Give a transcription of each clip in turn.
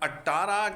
18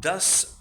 10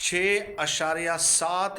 6.7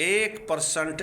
1%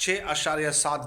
6.7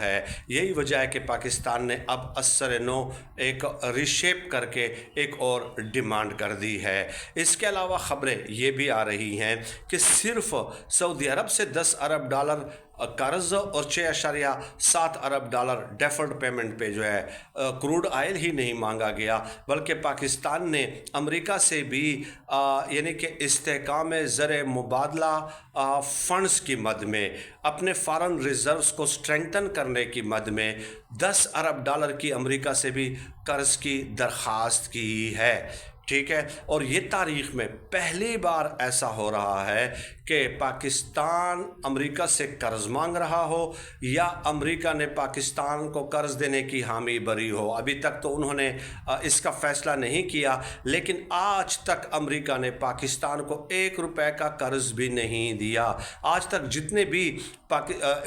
ہے۔ یہی وجہ ہے کہ پاکستان نے اب اثر نو ایک ریشیپ کر کے ایک اور ڈیمانڈ کر دی ہے۔ اس کے علاوہ خبریں یہ بھی آ رہی ہیں کہ صرف سعودی عرب سے 10 ارب ڈالر قرض اور 6.7 ارب ڈالر ڈیفرڈ پیمنٹ پہ جو ہے کروڈ آئل ہی نہیں مانگا گیا، بلکہ پاکستان نے امریکہ سے بھی یعنی کہ استحکام زر مبادلہ فنڈز کی مد میں اپنے فارن ریزروز کو سٹرینگتن کرنے کی مد میں 10 ارب ڈالر کی امریکہ سے بھی قرض کی درخواست کی ہے۔ ٹھیک ہے، اور یہ تاریخ میں پہلی بار ایسا ہو رہا ہے کہ پاکستان امریکہ سے قرض مانگ رہا ہو یا امریکہ نے پاکستان کو قرض دینے کی حامی بری ہو۔ ابھی تک تو انہوں نے اس کا فیصلہ نہیں کیا، لیکن آج تک امریکہ نے پاکستان کو 1 روپے کا قرض بھی نہیں دیا۔ آج تک جتنے بھی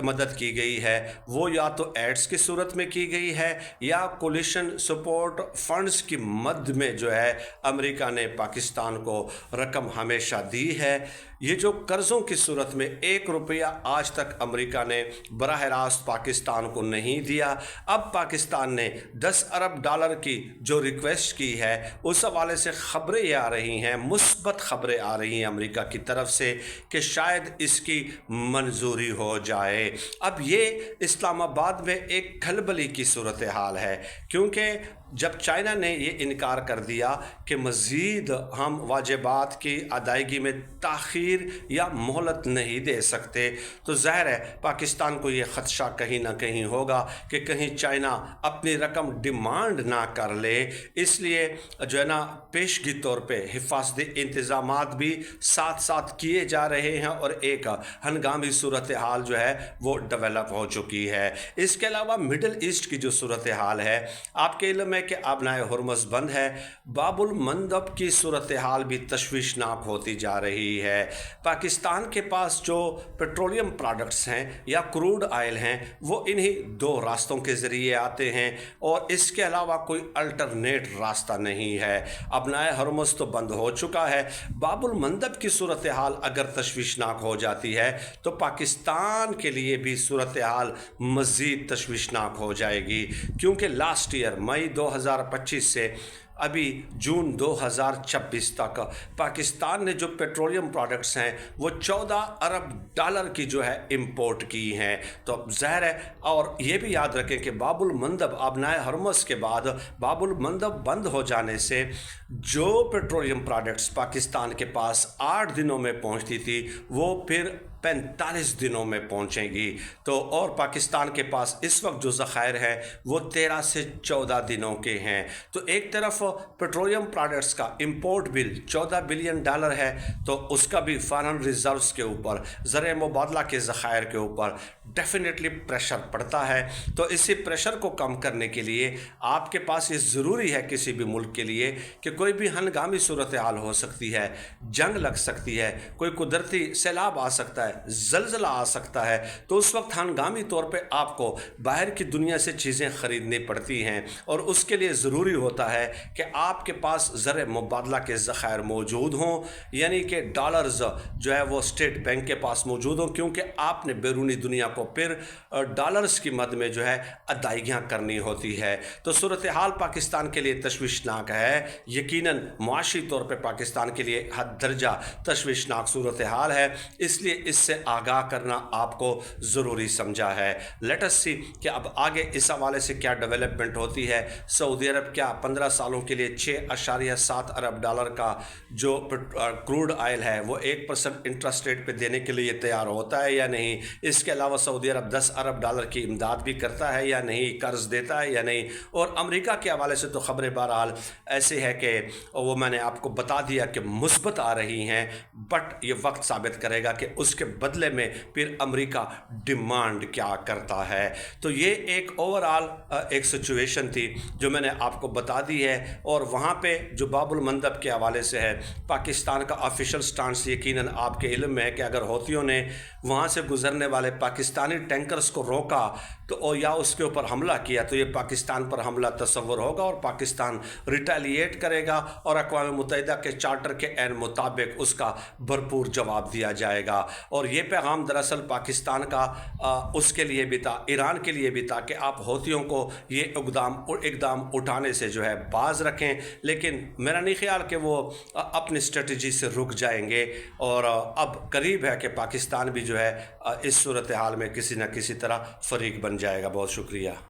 مدد کی گئی ہے وہ یا تو ایڈز کی صورت میں کی گئی ہے یا کولیشن سپورٹ فنڈز کی مد میں جو ہے امریکہ نے پاکستان کو رقم ہمیشہ دی ہے۔ یہ جو قرضوں کی صورت میں 1 روپیہ آج تک امریکہ نے براہ راست پاکستان کو نہیں دیا۔ اب پاکستان نے 10 ارب ڈالر کی جو ریکویسٹ کی ہے اس حوالے سے خبریں یہ آ رہی ہیں، مثبت خبریں آ رہی ہیں امریکہ کی طرف سے کہ شاید اس کی منظوری ہو جائے۔ اب یہ اسلام آباد میں ایک کھلبلی کی صورتحال ہے، کیونکہ جب چائنا نے یہ انکار کر دیا کہ مزید ہم واجبات کی ادائیگی میں تاخیر یا مہلت نہیں دے سکتے، تو ظاہر ہے پاکستان کو یہ خدشہ کہیں نہ کہیں ہوگا کہ کہیں چائنا اپنی رقم ڈیمانڈ نہ کر لے۔ اس لیے جو ہے نا پیشگی طور پہ حفاظتی انتظامات بھی ساتھ ساتھ کیے جا رہے ہیں اور ایک ہنگامی صورتحال جو ہے وہ ڈیولپ ہو چکی ہے۔ اس کے علاوہ مڈل ایسٹ کی جو صورتحال ہے، آپ کے علم کہ آبنائے ہرمز بند ہے، باب المندب کی صورتحال بھی تشویشناک ہوتی جا رہی ہے۔ پاکستان کے پاس جو پیٹرولیم پروڈکٹس ہیں یا کروڈ آئل ہیں وہ انہی 2 راستوں کے ذریعے آتے ہیں اور اس کے علاوہ کوئی الٹرنیٹ راستہ نہیں ہے۔ آبنائے ہرمز تو بند ہو چکا ہے، باب المندب کی صورتحال اگر تشویشناک ہو جاتی ہے تو پاکستان کے لیے بھی صورتحال مزید تشویشناک ہو جائے گی، کیونکہ لاسٹ ایئر مئی 2025 سے ابھی جون 2026 تک پاکستان نے جو پیٹرولیم پروڈکٹس ہیں وہ 14 ارب ڈالر کی جو ہے امپورٹ کی ہیں۔ تو ظاہر ہے، اور یہ بھی یاد رکھیں کہ باب المندب آبنائے ہرمز کے بعد باب المندب بند ہو جانے سے جو پیٹرولیم پروڈکٹس پاکستان کے پاس 8 دنوں میں پہنچتی تھی وہ پھر 45 دنوں میں پہنچیں گی۔ تو اور پاکستان کے پاس اس وقت جو ذخائر ہیں وہ 13 سے 14 دنوں کے ہیں۔ تو ایک طرف پیٹرولیم پروڈکٹس کا امپورٹ بل 14 بلین ڈالر ہے، تو اس کا بھی فارن ریزروز کے اوپر، زر مبادلہ کے ذخائر کے اوپر ڈیفینیٹلی پریشر پڑتا ہے۔ تو اسی پریشر کو کم کرنے کے لیے آپ کے پاس یہ ضروری ہے کسی بھی ملک کے لیے کہ کوئی بھی ہنگامی صورتحال ہو سکتی ہے، جنگ لگ سکتی ہے، کوئی قدرتی سیلاب آ سکتا ہے، زلزلہ آ سکتا ہے، تو اس وقت ہنگامی طور پہ آپ کو باہر کی دنیا سے چیزیں خریدنی پڑتی ہیں اور اس کے لیے ضروری ہوتا ہے کہ آپ کے پاس زر مبادلہ کے ذخائر موجود ہوں، یعنی کہ ڈالرز جو ہے وہ اسٹیٹ بینک کے پاس موجود ہوں، کیونکہ آپ نے بیرونی دنیا کو پھر ڈالرز کی مد میں جو ہے ادائیگیاں کرنی ہوتی ہے۔ تو صورتحال پاکستان کے لیے تشویشناک ہے، یقیناً معاشی طور پہ پاکستان کے لیے حد درجہ تشویشناک صورتحال ہے، اس لیے اس سے آگاہ کرنا آپ کو ضروری سمجھا ہے۔ لیٹ اس سی کہ اب آگے اس حوالے سے کیا ڈیولپمنٹ ہوتی ہے۔ سعودی عرب کیا 15 سالوں کے لیے 6.7 ارب ڈالر کا جو کروڈ آئل ہے وہ 1% انٹرسٹ ریٹ پہ دینے کے لیے تیار ہوتا ہے یا نہیں؟ اس کے علاوہ سعودی عرب 10 ارب ڈالر کی امداد بھی کرتا ہے یا نہیں، قرض دیتا ہے یا نہیں؟ اور امریکہ کے حوالے سے تو خبریں بہرحال ایسے ہے کہ وہ میں نے آپ کو بتا دیا کہ مثبت آ رہی ہیں، بٹ یہ وقت ثابت کرے گا کہ اس کے بدلے میں پھر امریکہ ڈیمانڈ کیا کرتا ہے۔ تو یہ ایک اوورآل ایک سچویشن تھی جو میں نے آپ کو بتا دی ہے، اور وہاں پہ جو باب المندب کے حوالے سے ہے پاکستان کا آفیشل سٹانس یقیناً آپ کے علم میں ہے کہ اگر ہوتیوں نے وہاں سے گزرنے والے پاکستانی ٹینکرز کو روکا تو یا اس کے اوپر حملہ کیا تو یہ پاکستان پر حملہ تصور ہوگا اور پاکستان ریٹیلیٹ کرے گا اور اقوام متحدہ کے چارٹر کے عین مطابق اس کا بھرپور جواب دیا جائے گا۔ اور یہ پیغام دراصل پاکستان کا اس کے لیے بھی تھا، ایران کے لیے بھی تھا کہ آپ حوثیوں کو یہ اقدام اٹھانے سے جو ہے باز رکھیں، لیکن میرا نہیں خیال کہ وہ اپنی اسٹریٹجی سے رک جائیں گے، اور اب قریب ہے کہ پاکستان بھی جو ہے اس صورتحال میں کسی نہ کسی طرح فریق بن جائے گا۔ بہت شکریہ۔